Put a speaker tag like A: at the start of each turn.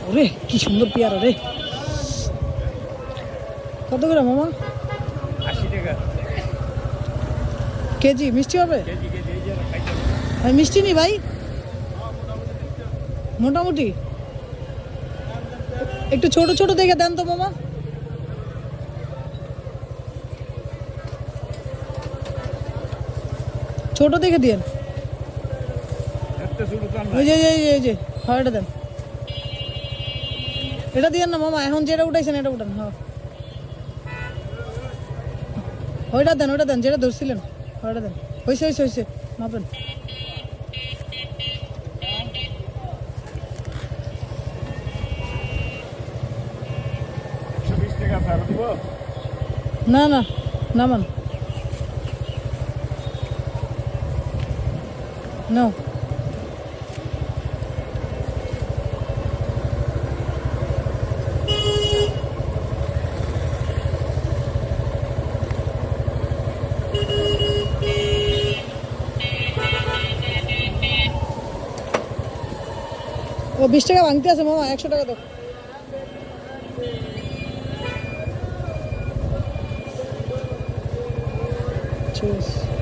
A: ওরে কি সুন্দর পেয়ারা রে। কত করে মামা?
B: 80 টাকা
A: কেজি। মিষ্টি হবে?
B: কেজি কেজি এই যে খাইতে
A: ভাই মিষ্টি নি ভাই? মোটামুটি একটু ছোট ছোট দেখে দেন তো মামা। ছোট দেখে দিন।
B: একটা ছোট কান
A: ওই যে এই যে হ্যাঁ এটা দেন। এটা দিয়েন না মামা, এখন যেটা উঠাইছেন এটা উঠান। হ্যাঁ ওইটা দেন যেটা ধরছিলেন ওইটা দেন। হয়েছে মাপেন।
B: 120 টাকা ছাড় দিব।
A: না না নামান নাও। ও 20 টাকা ভাঙতে আছে মামা, 100 টাকা দাও। ঠিক আছে।